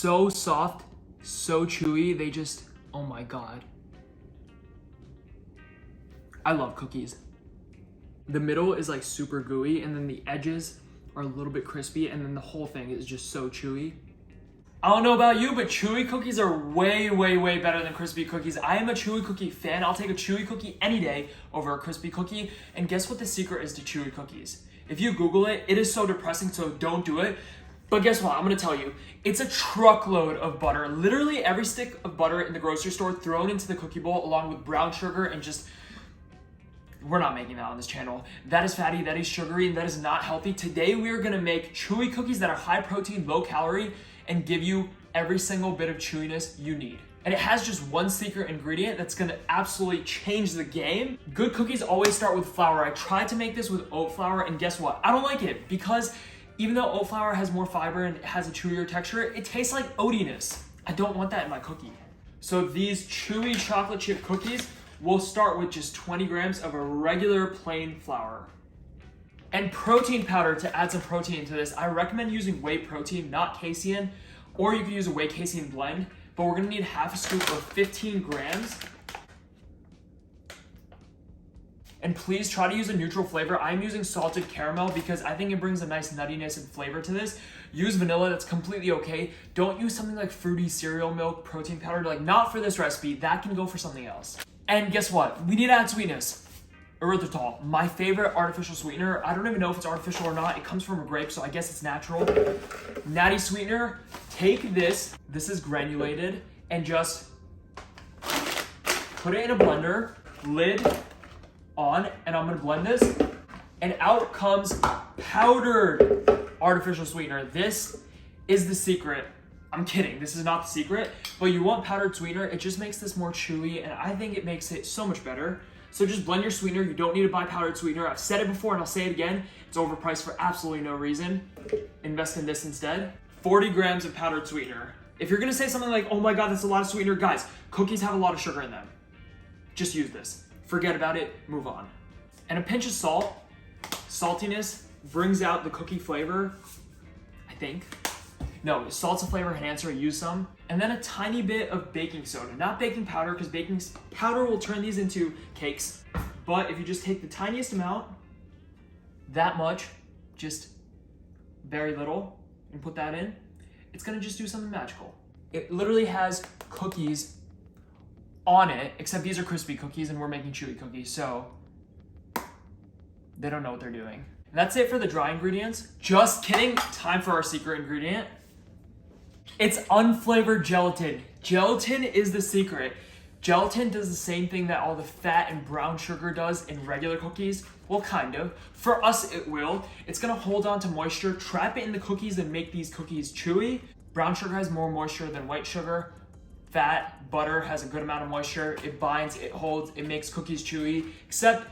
so soft, so chewy. They just, oh my God. I love cookies. The middle is like super gooey, and then the edges are a little bit crispy, and then the whole thing is just so chewy. I don't know about you, but chewy cookies are way, way, way better than crispy cookies. I am a chewy cookie fan. I'll take a chewy cookie any day over a crispy cookie. And guess what the secret is to chewy cookies? If you Google it, it is so depressing, so don't do it. But guess what? I'm gonna tell you, it's a truckload of butter. Literally every stick of butter in the grocery store thrown into the cookie bowl along with brown sugar and just, we're not making that on this channel. That is fatty, that is sugary, and that is not healthy. Today we are gonna make chewy cookies that are high protein, low calorie, and give you every single bit of chewiness you need. And it has just one secret ingredient that's gonna absolutely change the game. Good cookies always start with flour. I tried to make this with oat flour, and guess what? I don't like it, because even though oat flour has more fiber and it has a chewier texture, it tastes like oatiness. I don't want that in my cookie. So these chewy chocolate chip cookies will start with just 20 grams of a regular plain flour. And protein powder to add some protein to this. I recommend using whey protein, not casein, or you can use a whey casein blend, but we're gonna need half a scoop of 15 grams. And please try to use a neutral flavor. I'm using salted caramel because I think it brings a nice nuttiness and flavor to this. Use vanilla, that's completely okay. Don't use something like fruity cereal milk protein powder, like not for this recipe. That can go for something else. And guess what? We need to add sweetness. Erythritol, my favorite artificial sweetener. I don't even know if it's artificial or not. It comes from a grape, so I guess it's natural. Natty sweetener, take this is granulated, and just put it in a blender, lid on, and I'm gonna blend this, and out comes powdered artificial sweetener. This is the secret. I'm kidding, this is not the secret, but you want powdered sweetener. It just makes this more chewy, and I think it makes it so much better. So just blend your sweetener. You don't need to buy powdered sweetener. I've said it before and I'll say it again. It's overpriced for absolutely no reason. Invest in this instead. 40 grams of powdered sweetener. If you're gonna say something like, oh my God, that's a lot of sweetener, guys, cookies have a lot of sugar in them. Just use this. Forget about it, move on. And a pinch of salt. Saltiness brings out the cookie flavor, I think. No, salt's a flavor enhancer, use some. And then a tiny bit of baking soda, not baking powder, because baking powder will turn these into cakes. But if you just take the tiniest amount, that much, just very little, and put that in, it's gonna just do something magical. It literally has cookies on it, except these are crispy cookies and we're making chewy cookies, so they don't know what they're doing. And that's it for the dry ingredients. Just kidding, time for our secret ingredient. It's unflavored gelatin. Gelatin is the secret. Gelatin does the same thing that all the fat and brown sugar does in regular cookies. Well, kind of. For us, it will. It's gonna hold on to moisture, trap it in the cookies, and make these cookies chewy. Brown sugar has more moisture than white sugar. Fat, butter has a good amount of moisture. It binds, it holds, it makes cookies chewy. Except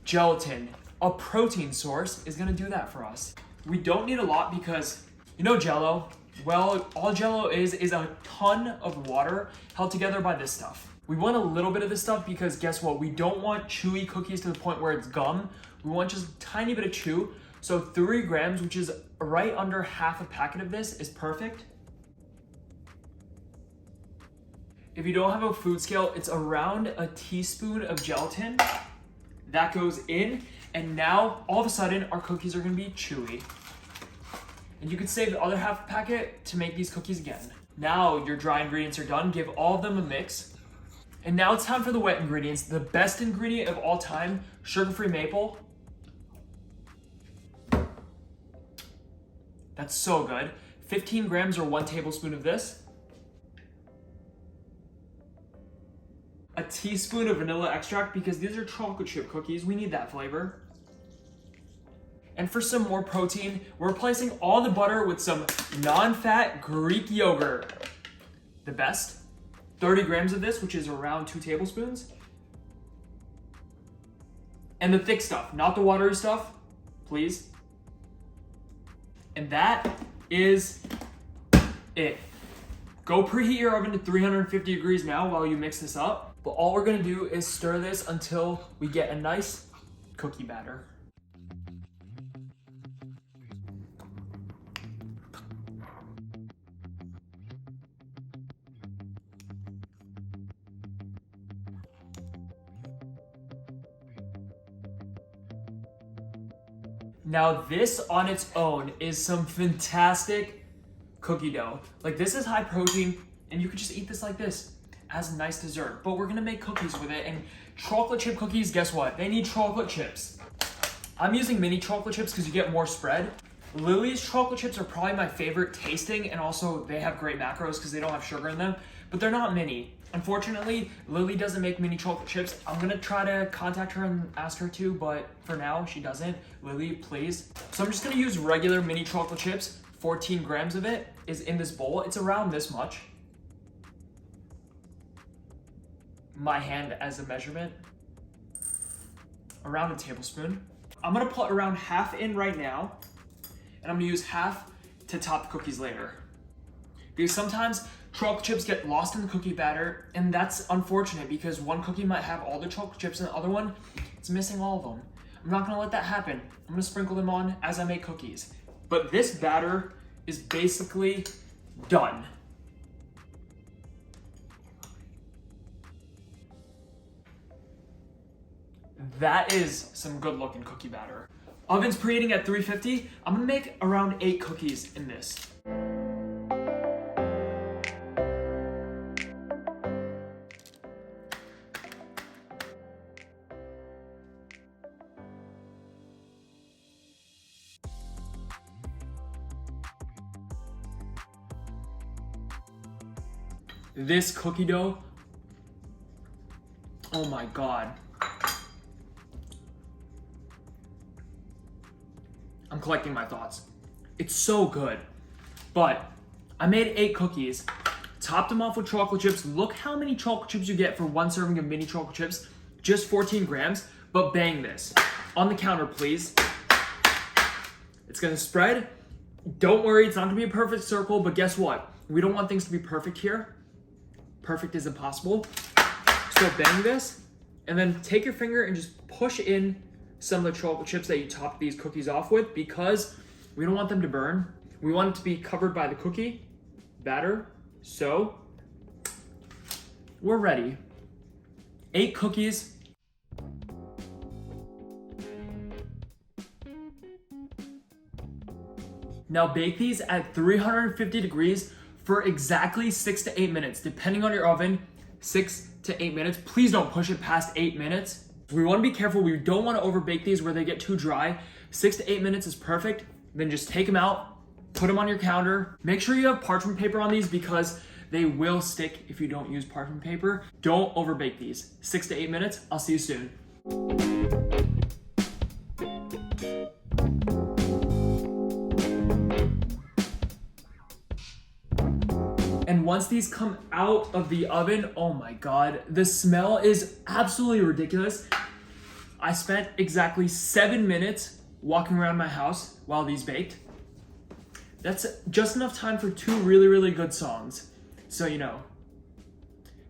gelatin, a protein source, is gonna do that for us. We don't need a lot because, you know Jell-O? Well, all Jell-O is a ton of water held together by this stuff. We want a little bit of this stuff because guess what? We don't want chewy cookies to the point where it's gum. We want just a tiny bit of chew. So 3 grams, which is right under half a packet of this, is perfect. If you don't have a food scale, it's around a teaspoon of gelatin. That goes in, and now all of a sudden our cookies are gonna be chewy. And you can save the other half packet to make these cookies again. Now your dry ingredients are done. Give all of them a mix. And now it's time for the wet ingredients. The best ingredient of all time, sugar-free maple. That's so good. 15 grams or 1 tablespoon of this. A teaspoon of vanilla extract because these are chocolate chip cookies. We need that flavor. And for some more protein, we're replacing all the butter with some non-fat Greek yogurt. The best. 30 grams of this, which is around 2 tablespoons. And the thick stuff, not the watery stuff, please. And that is it. Go preheat your oven to 350 degrees now while you mix this up. But all we're gonna do is stir this until we get a nice cookie batter. Now this on its own is some fantastic cookie dough. Like this is high protein and you can just eat this like this as a nice dessert. But we're gonna make cookies with it, and chocolate chip cookies, guess what? They need chocolate chips. I'm using mini chocolate chips because you get more spread. Lily's chocolate chips are probably my favorite tasting, and also they have great macros because they don't have sugar in them, but they're not mini. Unfortunately, Lily doesn't make mini chocolate chips. I'm gonna try to contact her and ask her to, but for now, she doesn't. Lily, please. So I'm just gonna use regular mini chocolate chips. 14 grams of it is in this bowl. It's around this much. My hand as a measurement. Around a tablespoon. I'm gonna put around half in right now, and I'm gonna use half to top the cookies later. Because sometimes chocolate chips get lost in the cookie batter, and that's unfortunate because one cookie might have all the chocolate chips and the other one, it's missing all of them. I'm not gonna let that happen. I'm gonna sprinkle them on as I make cookies. But this batter is basically done. That is some good looking cookie batter. Oven's preheating at 350. I'm gonna make around 8 cookies in this. This cookie dough, oh my God. I'm collecting my thoughts. It's so good. But I made 8 cookies, topped them off with chocolate chips. Look how many chocolate chips you get for one serving of mini chocolate chips, just 14 grams, but bang this. On the counter, please. It's gonna spread. Don't worry, it's not gonna be a perfect circle, but guess what? We don't want things to be perfect here. Perfect is impossible. So bang this, and then take your finger and just push in some of the chocolate chips that you topped these cookies off with, because we don't want them to burn. We want it to be covered by the cookie batter. So we're ready. 8 cookies. Now bake these at 350 degrees for exactly 6 to 8 minutes, depending on your oven. 6 to 8 minutes. Please don't push it past 8 minutes. We want to be careful. We don't want to overbake these where they get too dry. 6 to 8 minutes is perfect. Then just take them out, put them on your counter. Make sure you have parchment paper on these because they will stick if you don't use parchment paper. Don't overbake these. 6 to 8 minutes. I'll see you soon. And once these come out of the oven, oh my God, the smell is absolutely ridiculous. I spent exactly 7 minutes walking around my house while these baked. That's just enough time for 2 really, really good songs. So, you know,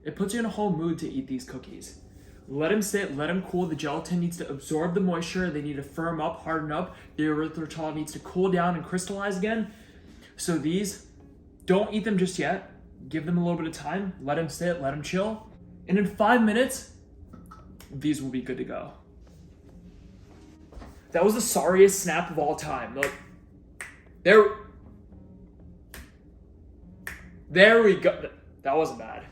it puts you in a whole mood to eat these cookies. Let them sit, let them cool. The gelatin needs to absorb the moisture. They need to firm up, harden up. The erythritol needs to cool down and crystallize again. So these, don't eat them just yet. Give them a little bit of time. Let them sit, let them chill. And in 5 minutes, these will be good to go. That was the sorriest snap of all time. Look, there we go. That wasn't bad.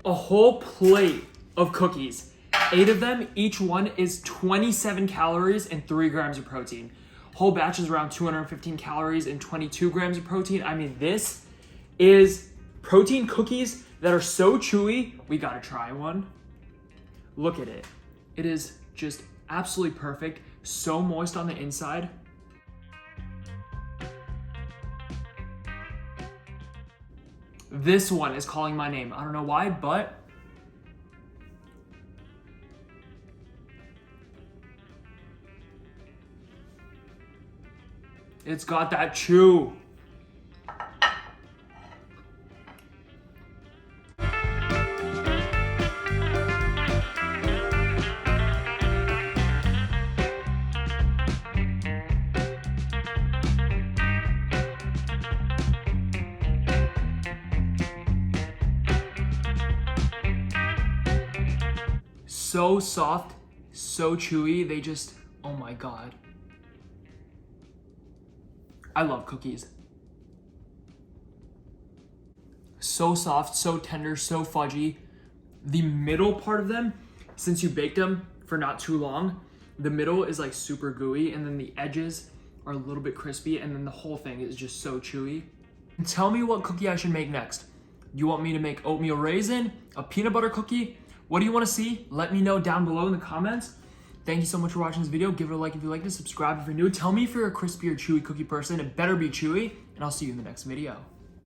A whole plate of cookies. 8 of them, each one is 27 calories and 3 grams of protein. Whole batch is around 215 calories and 22 grams of protein. I mean, this is protein cookies that are so chewy. We gotta try one. Look at it. It is just absolutely perfect. So moist on the inside. This one is calling my name. I don't know why, but it's got that chew. so soft, so chewy. They just, oh my God. I love cookies. So soft, so tender, so fudgy. The middle part of them, since you baked them for not too long, the middle is like super gooey, and then the edges are a little bit crispy, and then the whole thing is just so chewy. Tell me what cookie I should make next. You want me to make oatmeal raisin, a peanut butter cookie? What do you want to see? Let me know down below in the comments. Thank you so much for watching this video. Give it a like if you liked it, subscribe if you're new. Tell me if you're a crispy or chewy cookie person. It better be chewy, and I'll see you in the next video.